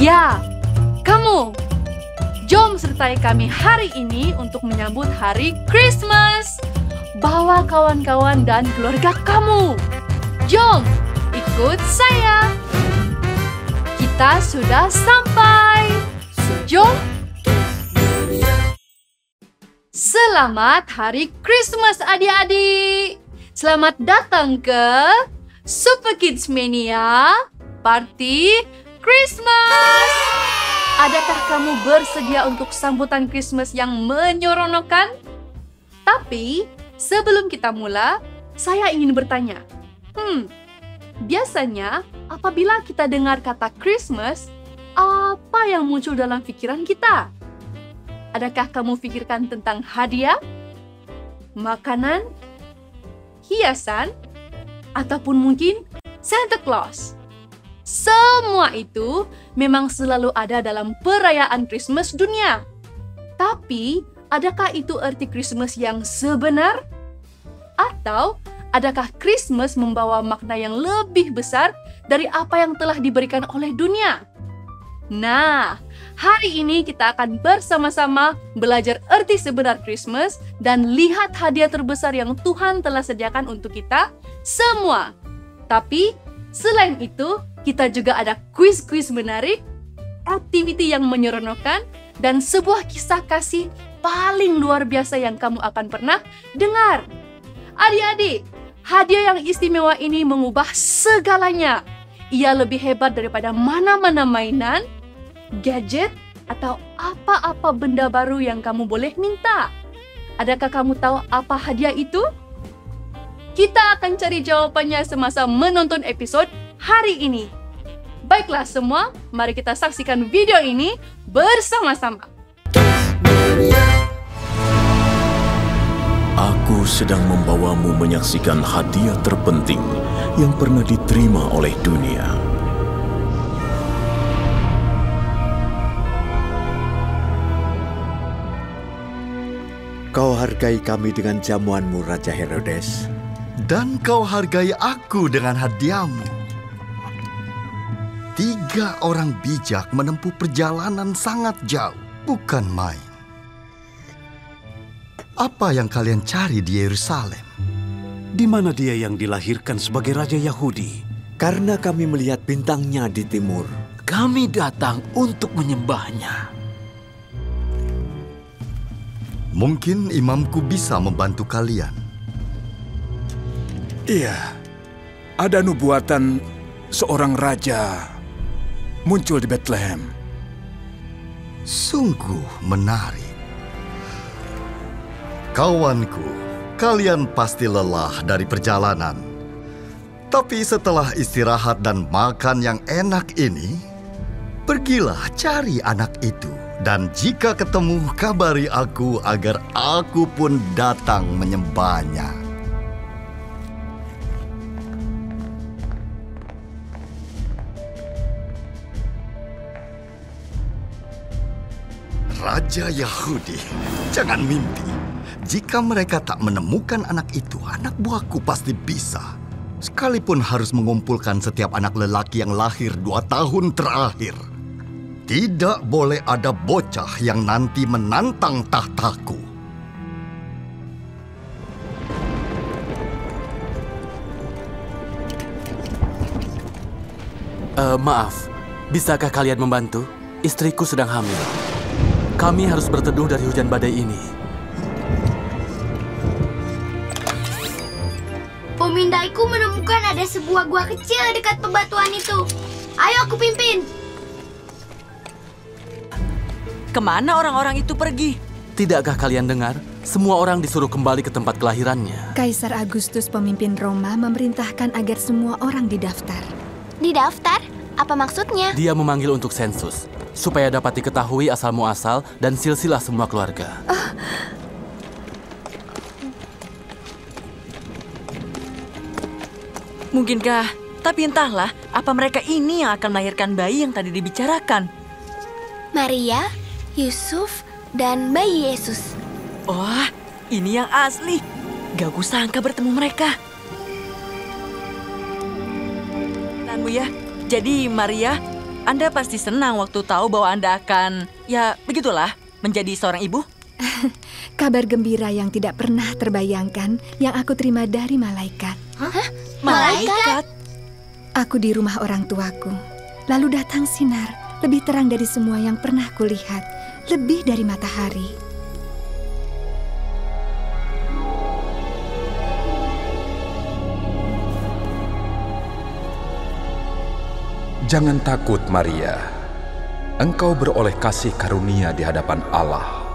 Ya, kamu. Jom sertai kami hari ini untuk menyambut hari Christmas. Bawa kawan-kawan dan keluarga kamu. Jom, ikut saya. Kita sudah sampai. Jom. Selamat Hari Christmas adik-adik. Selamat datang ke Super Kids Mania Party Christmas. Adakah kamu bersedia untuk sambutan Christmas yang menyeronokkan? Tapi sebelum kita mulai, saya ingin bertanya. Biasanya apabila kita dengar kata Christmas, apa yang muncul dalam pikiran kita? Adakah kamu pikirkan tentang hadiah, makanan, hiasan, ataupun mungkin Santa Claus? Semua itu memang selalu ada dalam perayaan Christmas dunia. Tapi, adakah itu arti Christmas yang sebenar? Atau, adakah Christmas membawa makna yang lebih besar dari apa yang telah diberikan oleh dunia? Nah, hari ini kita akan bersama-sama belajar arti sebenar Christmas dan lihat hadiah terbesar yang Tuhan telah sediakan untuk kita semua. Tapi, selain itu, kita juga ada kuis-kuis menarik, aktiviti yang menyeronokkan, dan sebuah kisah kasih paling luar biasa yang kamu akan pernah dengar. Adik-adik, hadiah yang istimewa ini mengubah segalanya. Ia lebih hebat daripada mana-mana mainan, gadget, atau apa-apa benda baru yang kamu boleh minta. Adakah kamu tahu apa hadiah itu? Kita akan cari jawabannya semasa menonton episode hari ini. Baiklah semua, mari kita saksikan video ini bersama-sama. Aku sedang membawamu menyaksikan hadiah terpenting yang pernah diterima oleh dunia. Kau hargai kami dengan jamuanmu, Raja Herodes. Dan kau hargai aku dengan hadiahmu. 3 orang bijak menempuh perjalanan sangat jauh, bukan main. Apa yang kalian cari di Yerusalem? Di mana dia yang dilahirkan sebagai Raja Yahudi? Karena kami melihat bintangnya di timur. Kami datang untuk menyembahnya. Mungkin imamku bisa membantu kalian. Iya, ada nubuatan seorang raja muncul di Bethlehem. Sungguh menarik. Kawanku, kalian pasti lelah dari perjalanan. Tapi setelah istirahat dan makan yang enak ini, pergilah cari anak itu. Dan jika ketemu, kabari aku agar aku pun datang menyembahnya. Raja Yahudi, jangan mimpi. Jika mereka tak menemukan anak itu, anak buahku pasti bisa. Sekalipun harus mengumpulkan setiap anak lelaki yang lahir 2 tahun terakhir. Tidak boleh ada bocah yang nanti menantang tahtaku. Maaf, bisakah kalian membantu? Istriku sedang hamil. Kami harus berteduh dari hujan badai ini. Pemindaiku menemukan ada sebuah gua kecil dekat bebatuan itu. Ayo aku pimpin. Kemana orang-orang itu pergi? Tidakkah kalian dengar? Semua orang disuruh kembali ke tempat kelahirannya. Kaisar Agustus, pemimpin Roma, memerintahkan agar semua orang didaftar. Didaftar? Apa maksudnya? Dia memanggil untuk sensus, supaya dapat diketahui asal-muasal dan silsilah semua keluarga. Mungkinkah? Tapi entahlah, apa mereka ini yang akan melahirkan bayi yang tadi dibicarakan? Maria, Yusuf, dan bayi Yesus. Oh, ini yang asli. Gak kusangka bertemu mereka. Ya, jadi Maria, Anda pasti senang waktu tahu bahwa Anda akan, ya begitulah, menjadi seorang ibu. Kabar gembira yang tidak pernah terbayangkan yang aku terima dari malaikat. Hah? Malaikat? Aku di rumah orang tuaku. Lalu datang sinar, lebih terang dari semua yang pernah kulihat, lebih dari matahari. Jangan takut, Maria. Engkau beroleh kasih karunia di hadapan Allah.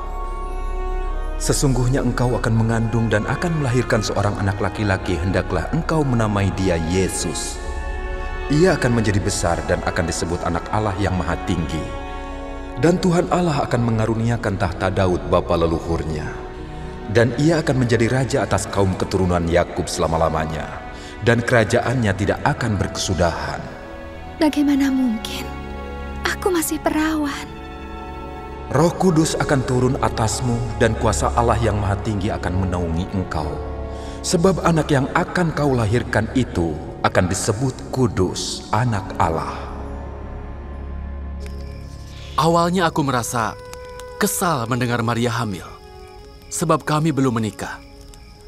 Sesungguhnya engkau akan mengandung dan akan melahirkan seorang anak laki-laki, hendaklah engkau menamai dia Yesus. Ia akan menjadi besar dan akan disebut anak Allah yang Maha Tinggi. Dan Tuhan Allah akan mengaruniakan tahta Daud bapa leluhurnya. Dan ia akan menjadi raja atas kaum keturunan Yakub selama-lamanya. Dan kerajaannya tidak akan berkesudahan. Bagaimana mungkin? Aku masih perawan. Roh Kudus akan turun atasmu dan kuasa Allah yang Maha Tinggi akan menaungi engkau. Sebab anak yang akan kau lahirkan itu akan disebut Kudus, anak Allah. Awalnya aku merasa kesal mendengar Maria hamil, sebab kami belum menikah.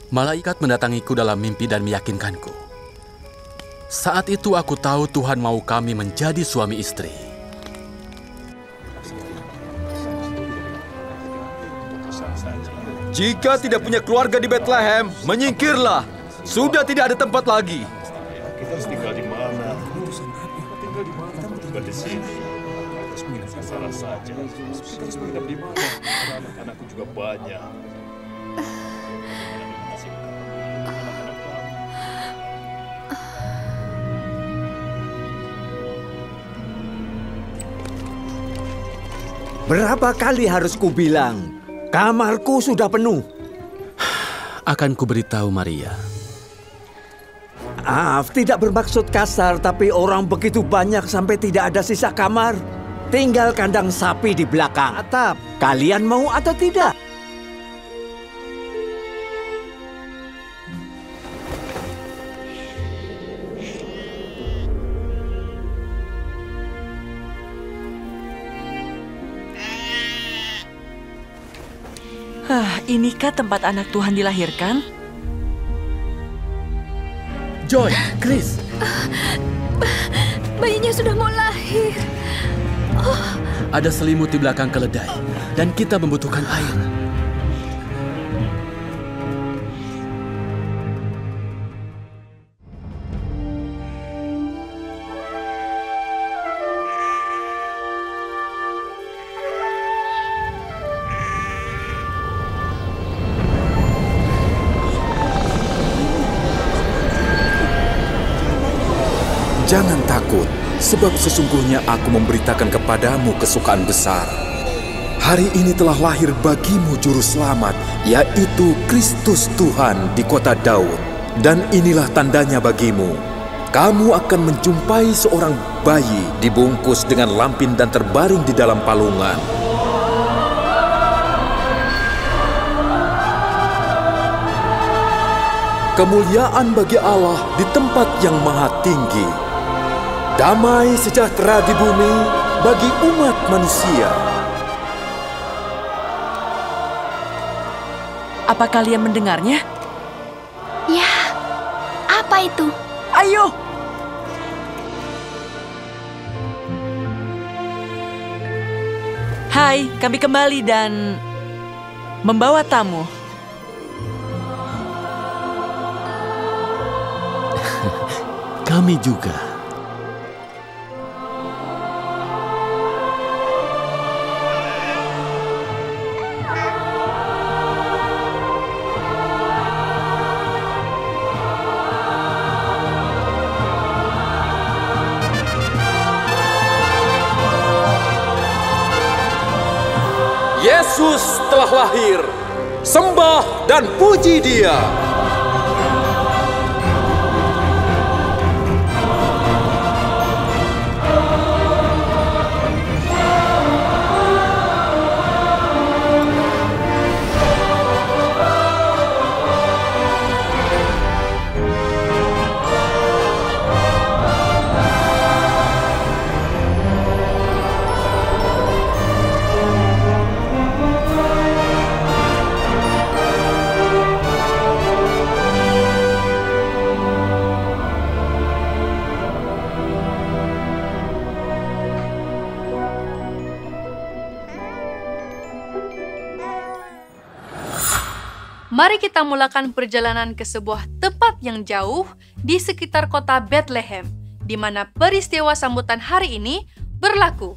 Malaikat mendatangiku dalam mimpi dan meyakinkanku. Saat itu aku tahu Tuhan mau kami menjadi suami istri. Jika tidak punya keluarga di Bethlehem, menyingkirlah. Sudah tidak ada tempat lagi. Kita harus tinggal di mana? Tinggal di mana? Tinggal di sini. Terus mengingat salah saja. Kita harus menginap di mana? Anak-anakku juga banyak. Berapa kali harus kubilang, kamarku sudah penuh. Akan kuberitahu Maria. Maaf, tidak bermaksud kasar, tapi orang begitu banyak sampai tidak ada sisa kamar. Tinggal kandang sapi di belakang atap. Kalian mau atau tidak? Inikah tempat anak Tuhan dilahirkan? Joy, Chris. Bayinya sudah mau lahir. Ada selimut di belakang keledai, dan kita membutuhkan air. Jangan takut, sebab sesungguhnya aku memberitakan kepadamu kesukaan besar. Hari ini telah lahir bagimu juru selamat, yaitu Kristus Tuhan di kota Daud. Dan inilah tandanya bagimu. Kamu akan menjumpai seorang bayi dibungkus dengan lampin dan terbaring di dalam palungan. Kemuliaan bagi Allah di tempat yang maha tinggi. Damai sejahtera di bumi bagi umat manusia. Apa kalian mendengarnya? Ya, apa itu? Ayo! Hai, kami kembali dan membawa tamu. Kami juga. Yesus telah lahir. Sembah dan puji Dia. Mari kita mulakan perjalanan ke sebuah tempat yang jauh di sekitar kota Bethlehem, di mana peristiwa sambutan hari ini berlaku.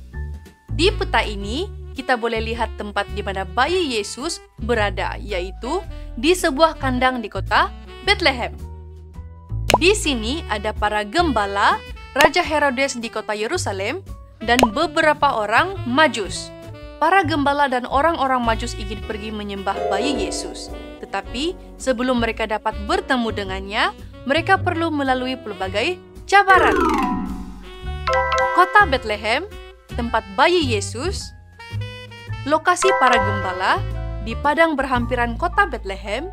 Di peta ini, kita boleh lihat tempat di mana bayi Yesus berada, yaitu di sebuah kandang di kota Bethlehem. Di sini ada para gembala, Raja Herodes di kota Yerusalem, dan beberapa orang Majus. Para gembala dan orang-orang Majus ingin pergi menyembah bayi Yesus. Tetapi sebelum mereka dapat bertemu dengannya, mereka perlu melalui pelbagai cabaran. Kota Bethlehem, tempat bayi Yesus, lokasi para gembala, di padang berhampiran kota Bethlehem,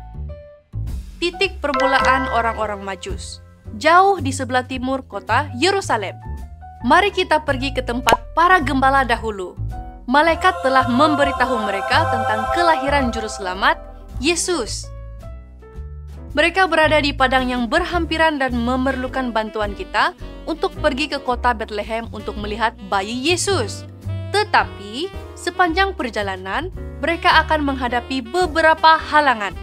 titik permulaan orang-orang Majus, jauh di sebelah timur kota Yerusalem. Mari kita pergi ke tempat para gembala dahulu. Malaikat telah memberitahu mereka tentang kelahiran Juru Selamat, Yesus. Mereka berada di padang yang berhampiran dan memerlukan bantuan kita untuk pergi ke kota Bethlehem untuk melihat bayi Yesus. Tetapi, sepanjang perjalanan, mereka akan menghadapi beberapa halangan.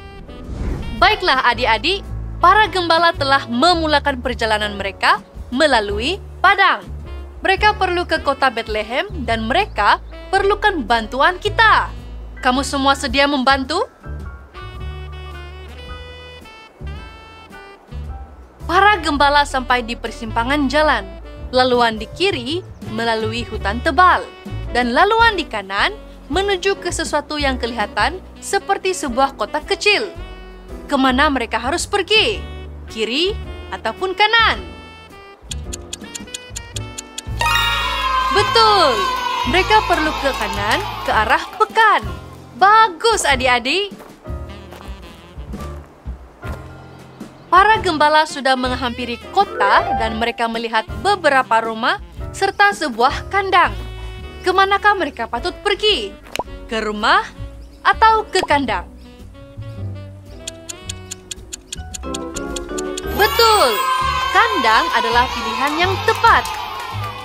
Baiklah adik-adik, para gembala telah memulakan perjalanan mereka melalui padang. Mereka perlu ke kota Bethlehem dan mereka perlukan bantuan kita. Kamu semua sedia membantu? Para gembala sampai di persimpangan jalan. Laluan di kiri melalui hutan tebal, dan laluan di kanan menuju ke sesuatu yang kelihatan seperti sebuah kota kecil. Kemana mereka harus pergi? Kiri ataupun kanan? Betul, mereka perlu ke kanan, ke arah pekan. Bagus adik-adik. Para gembala sudah menghampiri kota dan mereka melihat beberapa rumah serta sebuah kandang. Kemanakah mereka patut pergi? Ke rumah atau ke kandang? Betul, kandang adalah pilihan yang tepat.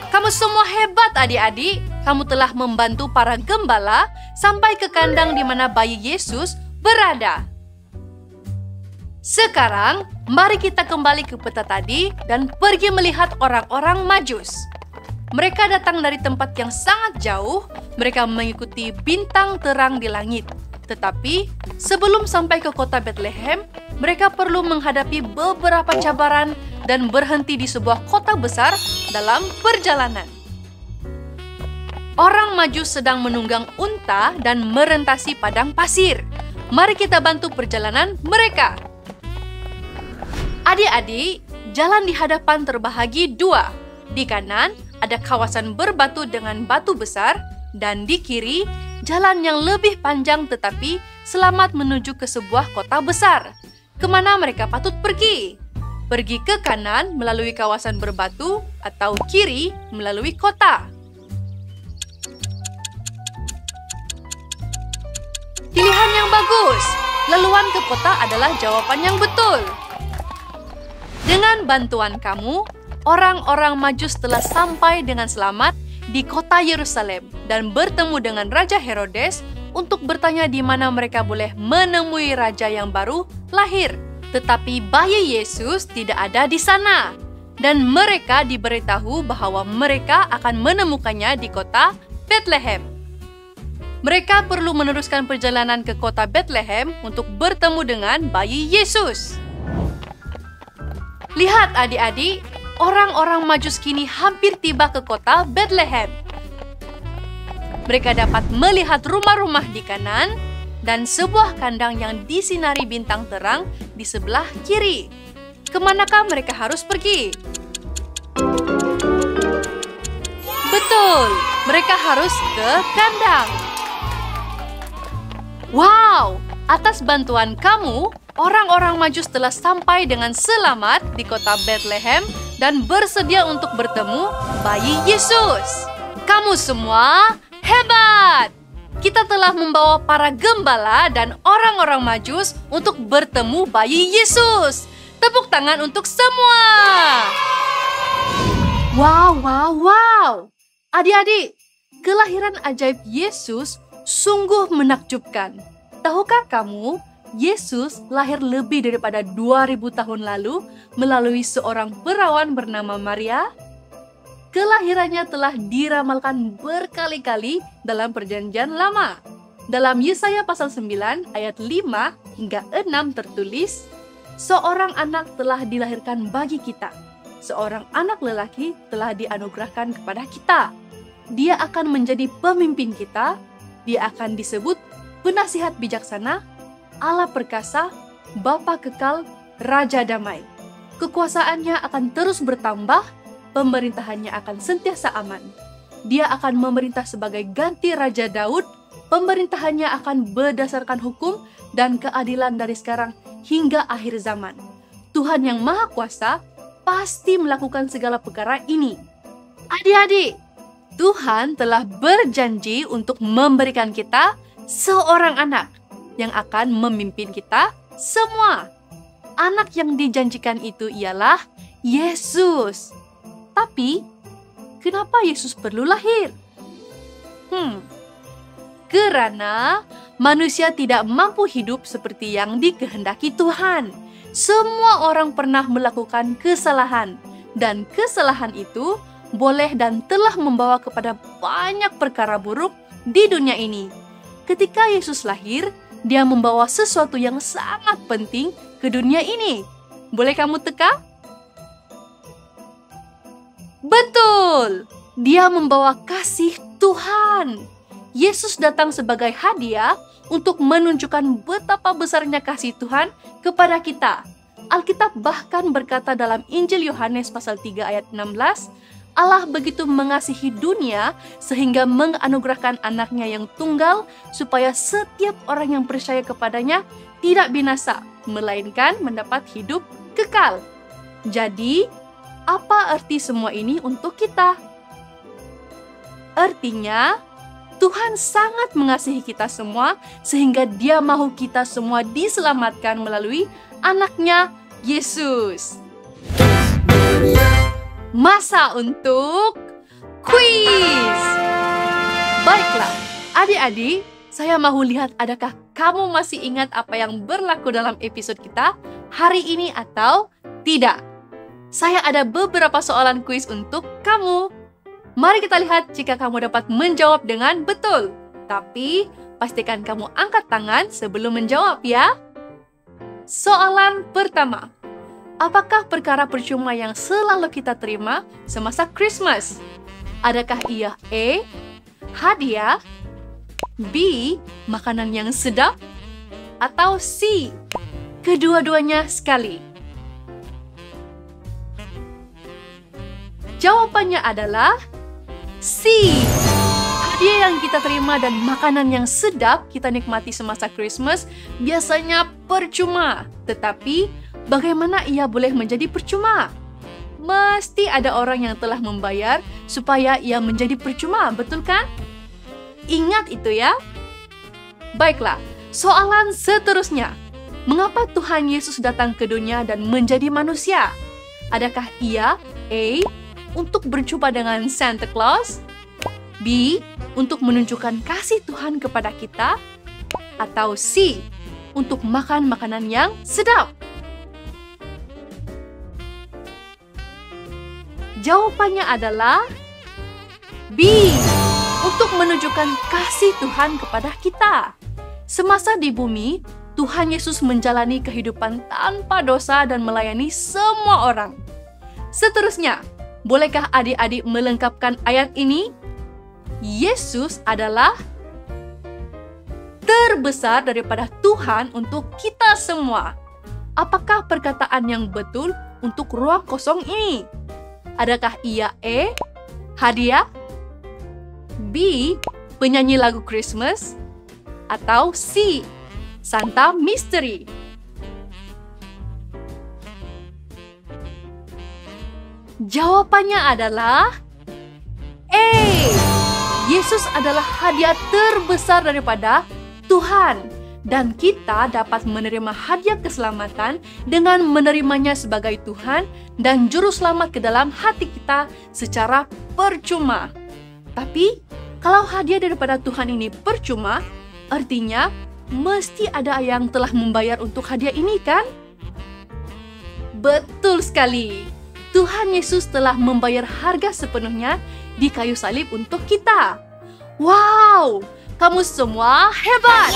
Kamu semua hebat adik-adik. Kamu telah membantu para gembala sampai ke kandang di mana bayi Yesus berada. Sekarang, mari kita kembali ke peta tadi dan pergi melihat orang-orang Majus. Mereka datang dari tempat yang sangat jauh, mereka mengikuti bintang terang di langit. Tetapi, sebelum sampai ke kota Bethlehem, mereka perlu menghadapi beberapa cabaran dan berhenti di sebuah kota besar dalam perjalanan. Orang Majus sedang menunggang unta dan merentasi padang pasir. Mari kita bantu perjalanan mereka. Adik-adik, jalan di hadapan terbahagi dua. Di kanan ada kawasan berbatu dengan batu besar, dan di kiri jalan yang lebih panjang tetapi selamat menuju ke sebuah kota besar. Kemana mereka patut pergi? Pergi ke kanan melalui kawasan berbatu atau kiri melalui kota? Pilihan yang bagus. Laluan ke kota adalah jawaban yang betul. Dengan bantuan kamu, orang-orang Majus telah sampai dengan selamat di kota Yerusalem dan bertemu dengan Raja Herodes untuk bertanya di mana mereka boleh menemui raja yang baru lahir. Tetapi bayi Yesus tidak ada di sana, dan mereka diberitahu bahwa mereka akan menemukannya di kota Bethlehem. Mereka perlu meneruskan perjalanan ke kota Bethlehem untuk bertemu dengan bayi Yesus. Lihat adik-adik, orang-orang Majus kini hampir tiba ke kota Bethlehem. Mereka dapat melihat rumah-rumah di kanan dan sebuah kandang yang disinari bintang terang di sebelah kiri. Kemanakah mereka harus pergi? Betul, mereka harus ke kandang. Wow, atas bantuan kamu, orang-orang Majus telah sampai dengan selamat di kota Bethlehem dan bersedia untuk bertemu bayi Yesus. Kamu semua hebat! Kita telah membawa para gembala dan orang-orang Majus untuk bertemu bayi Yesus. Tepuk tangan untuk semua! Wow, wow, wow! Adik-adik, kelahiran ajaib Yesus sungguh menakjubkan. Tahukah kamu Yesus lahir lebih daripada 2000 tahun lalu melalui seorang perawan bernama Maria. Kelahirannya telah diramalkan berkali-kali dalam Perjanjian Lama. Dalam Yesaya pasal 9 ayat 5 hingga 6 tertulis, seorang anak telah dilahirkan bagi kita. Seorang anak lelaki telah dianugerahkan kepada kita. Dia akan menjadi pemimpin kita. Dia akan disebut penasihat bijaksana, Allah perkasa, Bapa kekal, Raja damai. Kekuasaannya akan terus bertambah, pemerintahannya akan sentiasa aman. Dia akan memerintah sebagai ganti Raja Daud, pemerintahannya akan berdasarkan hukum dan keadilan dari sekarang hingga akhir zaman. Tuhan yang Maha Kuasa pasti melakukan segala perkara ini. Adik-adik, Tuhan telah berjanji untuk memberikan kita seorang anak yang akan memimpin kita semua. Anak yang dijanjikan itu ialah Yesus. Tapi, kenapa Yesus perlu lahir? Karena manusia tidak mampu hidup seperti yang dikehendaki Tuhan. Semua orang pernah melakukan kesalahan, dan kesalahan itu boleh dan telah membawa kepada banyak perkara buruk di dunia ini. Ketika Yesus lahir, Dia membawa sesuatu yang sangat penting ke dunia ini. Boleh kamu teka? Betul! Dia membawa kasih Tuhan. Yesus datang sebagai hadiah untuk menunjukkan betapa besarnya kasih Tuhan kepada kita. Alkitab bahkan berkata dalam Injil Yohanes pasal 3 ayat 16, Allah begitu mengasihi dunia sehingga menganugerahkan anaknya yang tunggal supaya setiap orang yang percaya kepadanya tidak binasa, melainkan mendapat hidup kekal. Jadi, apa arti semua ini untuk kita? Artinya, Tuhan sangat mengasihi kita semua sehingga Dia mau kita semua diselamatkan melalui anaknya Yesus. Masa untuk kuis. Baiklah, adik-adik, saya mau lihat adakah kamu masih ingat apa yang berlaku dalam episode kita hari ini atau tidak. Saya ada beberapa soalan kuis untuk kamu. Mari kita lihat jika kamu dapat menjawab dengan betul. Tapi, pastikan kamu angkat tangan sebelum menjawab ya. Soalan pertama. Apakah perkara percuma yang selalu kita terima semasa Christmas? Adakah ia A. hadiah, B. makanan yang sedap, atau C. kedua-duanya sekali? Jawabannya adalah C. Hadiah yang kita terima dan makanan yang sedap kita nikmati semasa Christmas biasanya percuma. Tetapi, bagaimana ia boleh menjadi percuma? Mesti ada orang yang telah membayar supaya ia menjadi percuma, betul kan? Ingat itu ya. Baiklah, soalan seterusnya. Mengapa Tuhan Yesus datang ke dunia dan menjadi manusia? Adakah ia A. untuk berjumpa dengan Santa Claus, B. untuk menunjukkan kasih Tuhan kepada kita, atau C. untuk makan makanan yang sedap? Jawabannya adalah B. Untuk menunjukkan kasih Tuhan kepada kita. Semasa di bumi, Tuhan Yesus menjalani kehidupan tanpa dosa dan melayani semua orang. Seterusnya, bolehkah adik-adik melengkapkan ayat ini? Yesus adalah terbesar daripada Tuhan untuk kita semua. Apakah perkataan yang betul untuk ruang kosong ini? Adakah ia A. hadiah, B. penyanyi lagu Christmas, atau C. Santa Mystery? Jawabannya adalah A. Yesus adalah hadiah terbesar daripada Tuhan. Dan kita dapat menerima hadiah keselamatan dengan menerimanya sebagai Tuhan dan Juru Selamat ke dalam hati kita secara percuma. Tapi, kalau hadiah daripada Tuhan ini percuma, artinya mesti ada yang telah membayar untuk hadiah ini kan? Betul sekali. Tuhan Yesus telah membayar harga sepenuhnya di kayu salib untuk kita. Wow, kamu semua hebat!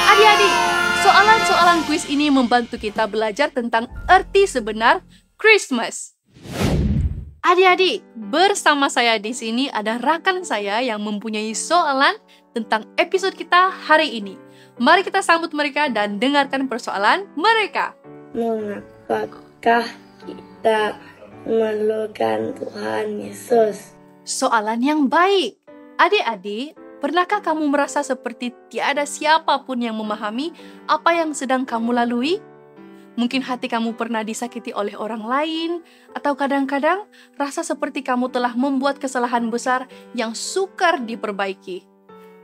Adik-adik, soalan-soalan kuis ini membantu kita belajar tentang arti sebenar Christmas. Adik-adik, bersama saya di sini ada rakan saya yang mempunyai soalan tentang episode kita hari ini. Mari kita sambut mereka dan dengarkan persoalan mereka. Mengapakah kita memerlukan Tuhan Yesus? Soalan yang baik. Adik-adik, pernahkah kamu merasa seperti tiada siapapun yang memahami apa yang sedang kamu lalui? Mungkin hati kamu pernah disakiti oleh orang lain, atau kadang-kadang rasa seperti kamu telah membuat kesalahan besar yang sukar diperbaiki.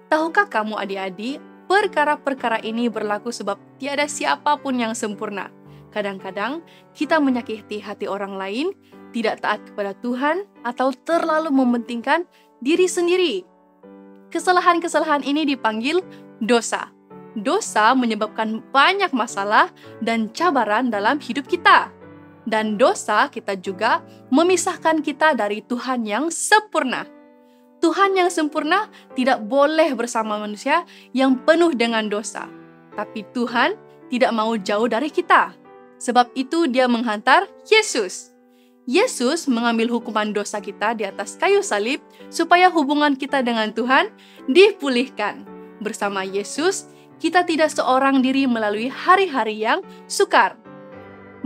Tahukah kamu adik-adik, perkara-perkara ini berlaku sebab tiada siapapun yang sempurna. Kadang-kadang kita menyakiti hati orang lain, tidak taat kepada Tuhan, atau terlalu mementingkan diri sendiri. Kesalahan-kesalahan ini dipanggil dosa. Dosa menyebabkan banyak masalah dan cabaran dalam hidup kita. Dan dosa kita juga memisahkan kita dari Tuhan yang sempurna. Tuhan yang sempurna tidak boleh bersama manusia yang penuh dengan dosa. Tapi Tuhan tidak mau jauh dari kita. Sebab itu Dia menghantar Yesus. Yesus mengambil hukuman dosa kita di atas kayu salib supaya hubungan kita dengan Tuhan dipulihkan. Bersama Yesus, kita tidak seorang diri melalui hari-hari yang sukar.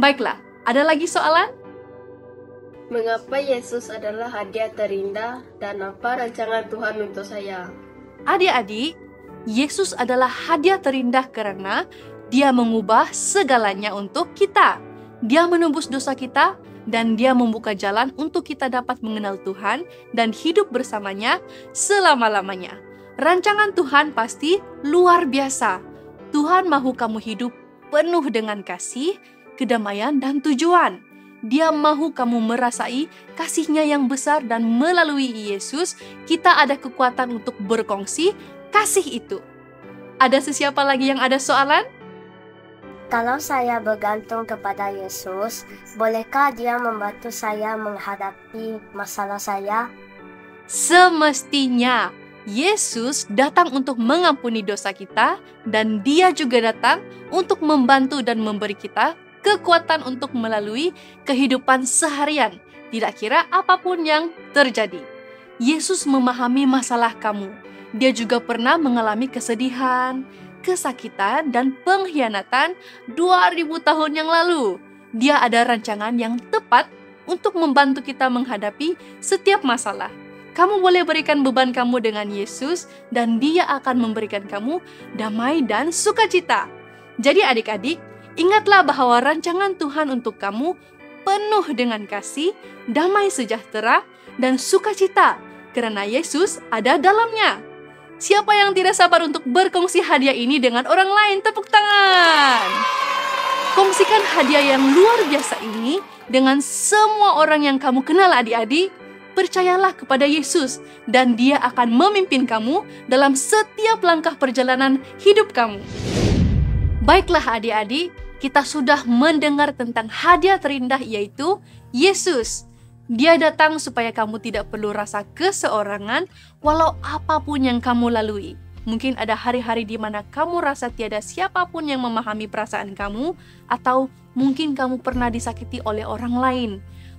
Baiklah, ada lagi soalan? Mengapa Yesus adalah hadiah terindah dan apa rancangan Tuhan untuk saya? Adik-adik, Yesus adalah hadiah terindah karena Dia mengubah segalanya untuk kita. Dia menembus dosa kita dan Dia membuka jalan untuk kita dapat mengenal Tuhan dan hidup bersamanya selama-lamanya. Rancangan Tuhan pasti luar biasa. Tuhan mahu kamu hidup penuh dengan kasih, kedamaian, dan tujuan. Dia mahu kamu merasai kasih-Nya yang besar dan melalui Yesus, kita ada kekuatan untuk berkongsi kasih itu. Ada sesiapa lagi yang ada soalan? Kalau saya bergantung kepada Yesus, bolehkah Dia membantu saya menghadapi masalah saya? Semestinya. Yesus datang untuk mengampuni dosa kita dan Dia juga datang untuk membantu dan memberi kita kekuatan untuk melalui kehidupan seharian, tidak kira apapun yang terjadi. Yesus memahami masalah kamu. Dia juga pernah mengalami kesedihan, kesakitan, dan pengkhianatan 2000 tahun yang lalu. Dia ada rancangan yang tepat untuk membantu kita menghadapi setiap masalah. Kamu boleh berikan beban kamu dengan Yesus dan Dia akan memberikan kamu damai dan sukacita. Jadi adik-adik, ingatlah bahwa rancangan Tuhan untuk kamu penuh dengan kasih, damai sejahtera, dan sukacita karena Yesus ada dalamnya. Siapa yang tidak sabar untuk berkongsi hadiah ini dengan orang lain? Tepuk tangan! Kongsikan hadiah yang luar biasa ini dengan semua orang yang kamu kenal adik-adik. Percayalah kepada Yesus dan Dia akan memimpin kamu dalam setiap langkah perjalanan hidup kamu. Baiklah adik-adik, kita sudah mendengar tentang hadiah terindah yaitu Yesus. Dia datang supaya kamu tidak perlu rasa keseorangan walau apapun yang kamu lalui. Mungkin ada hari-hari di mana kamu rasa tiada siapapun yang memahami perasaan kamu, atau mungkin kamu pernah disakiti oleh orang lain.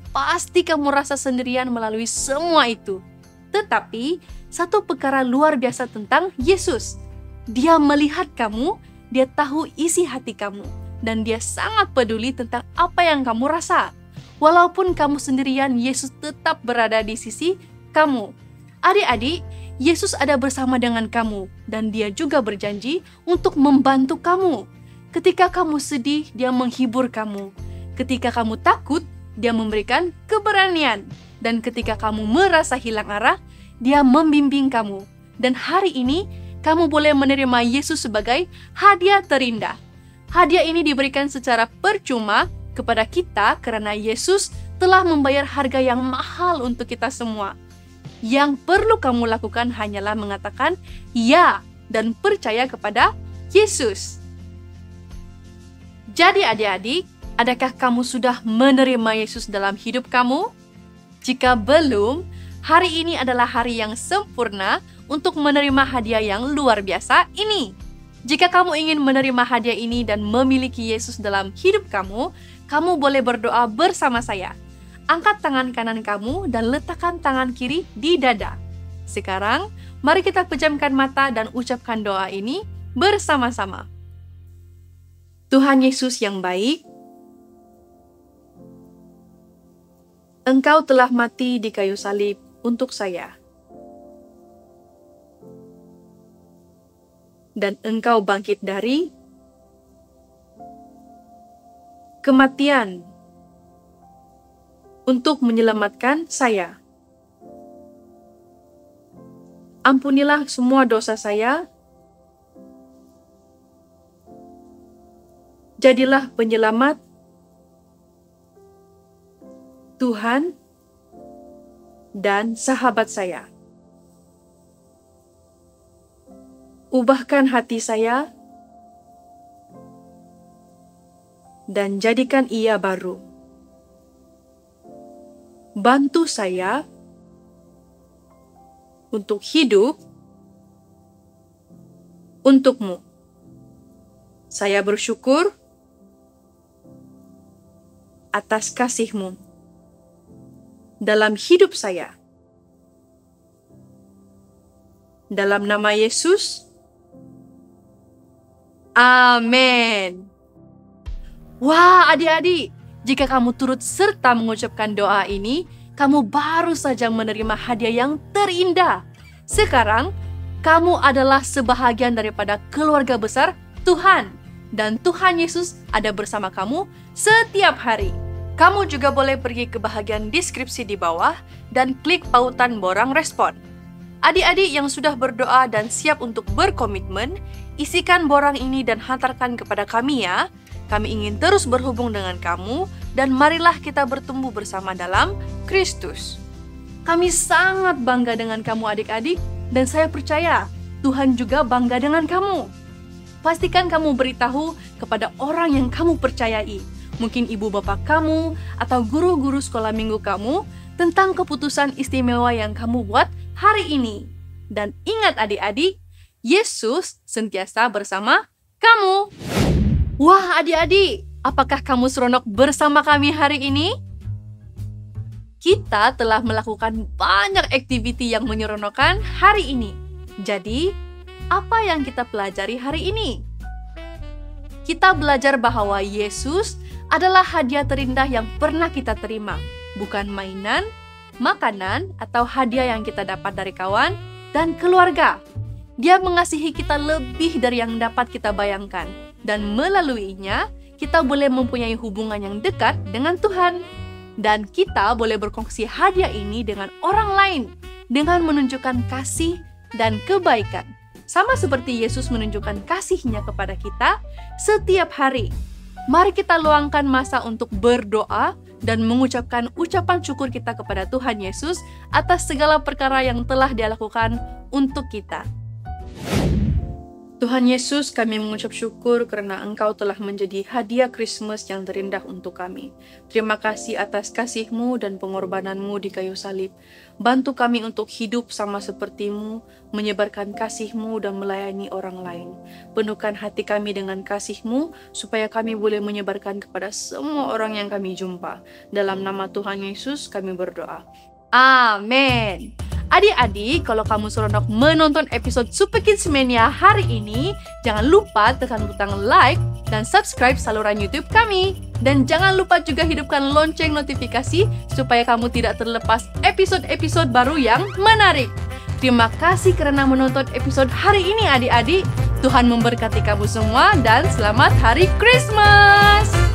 Pasti kamu rasa sendirian melalui semua itu. Tetapi, satu perkara luar biasa tentang Yesus. Dia melihat kamu, Dia tahu isi hati kamu, dan Dia sangat peduli tentang apa yang kamu rasa. Walaupun kamu sendirian, Yesus tetap berada di sisi kamu. Adik-adik, Yesus ada bersama dengan kamu, dan Dia juga berjanji untuk membantu kamu. Ketika kamu sedih, Dia menghibur kamu. Ketika kamu takut, Dia memberikan keberanian. Dan ketika kamu merasa hilang arah, Dia membimbing kamu. Dan hari ini, kamu boleh menerima Yesus sebagai hadiah terindah. Hadiah ini diberikan secara percuma kepada kita karena Yesus telah membayar harga yang mahal untuk kita semua. Yang perlu kamu lakukan hanyalah mengatakan ya dan percaya kepada Yesus. Jadi adik-adik, adakah kamu sudah menerima Yesus dalam hidup kamu? Jika belum, hari ini adalah hari yang sempurna untuk menerima hadiah yang luar biasa ini. Jika kamu ingin menerima hadiah ini dan memiliki Yesus dalam hidup kamu, kamu boleh berdoa bersama saya. Angkat tangan kanan kamu dan letakkan tangan kiri di dada. Sekarang, mari kita pejamkan mata dan ucapkan doa ini bersama-sama. Tuhan Yesus yang baik, Engkau telah mati di kayu salib untuk saya. Dan Engkau bangkit dari kematian untuk menyelamatkan saya. Ampunilah semua dosa saya. Jadilah penyelamat Tuhan dan sahabat saya. Ubahkan hati saya dan jadikan ia baru. Bantu saya untuk hidup untuk-Mu. Saya bersyukur atas kasih-Mu dalam hidup saya. Dalam nama Yesus, amin. Wah, adik-adik, jika kamu turut serta mengucapkan doa ini, kamu baru saja menerima hadiah yang terindah. Sekarang, kamu adalah sebahagian daripada keluarga besar Tuhan. Dan Tuhan Yesus ada bersama kamu setiap hari. Kamu juga boleh pergi ke bahagian deskripsi di bawah dan klik pautan borang respon. Adik-adik yang sudah berdoa dan siap untuk berkomitmen, isikan borang ini dan hantarkan kepada kami ya. Kami ingin terus berhubung dengan kamu dan marilah kita bertumbuh bersama dalam Kristus. Kami sangat bangga dengan kamu adik-adik dan saya percaya Tuhan juga bangga dengan kamu. Pastikan kamu beritahu kepada orang yang kamu percayai, mungkin ibu bapak kamu atau guru-guru sekolah minggu kamu, tentang keputusan istimewa yang kamu buat hari ini. Dan ingat adik-adik, Yesus sentiasa bersama kamu. Wah adik-adik, apakah kamu seronok bersama kami hari ini? Kita telah melakukan banyak aktiviti yang menyeronokkan hari ini. Jadi, apa yang kita pelajari hari ini? Kita belajar bahwa Yesus adalah hadiah terindah yang pernah kita terima, bukan mainan, makanan, atau hadiah yang kita dapat dari kawan dan keluarga. Dia mengasihi kita lebih dari yang dapat kita bayangkan, dan melaluinya, kita boleh mempunyai hubungan yang dekat dengan Tuhan. Dan kita boleh berkongsi hadiah ini dengan orang lain, dengan menunjukkan kasih dan kebaikan. Sama seperti Yesus menunjukkan kasih-Nya kepada kita setiap hari. Mari kita luangkan masa untuk berdoa dan mengucapkan ucapan syukur kita kepada Tuhan Yesus atas segala perkara yang telah Dia lakukan untuk kita. Tuhan Yesus, kami mengucap syukur karena Engkau telah menjadi hadiah Kristus yang terindah untuk kami. Terima kasih atas kasih-Mu dan pengorbanan-Mu di kayu salib. Bantu kami untuk hidup sama seperti-Mu, menyebarkan kasih-Mu dan melayani orang lain. Penuhkan hati kami dengan kasih-Mu, supaya kami boleh menyebarkan kepada semua orang yang kami jumpa. Dalam nama Tuhan Yesus kami berdoa. Amin. Adik-adik, kalau kamu seronok menonton episode Super Kids Mania hari ini, jangan lupa tekan butang like dan subscribe saluran YouTube kami. Dan jangan lupa juga hidupkan lonceng notifikasi supaya kamu tidak terlepas episode-episode baru yang menarik. Terima kasih karena menonton episode hari ini adik-adik. Tuhan memberkati kamu semua dan selamat Hari Krismas!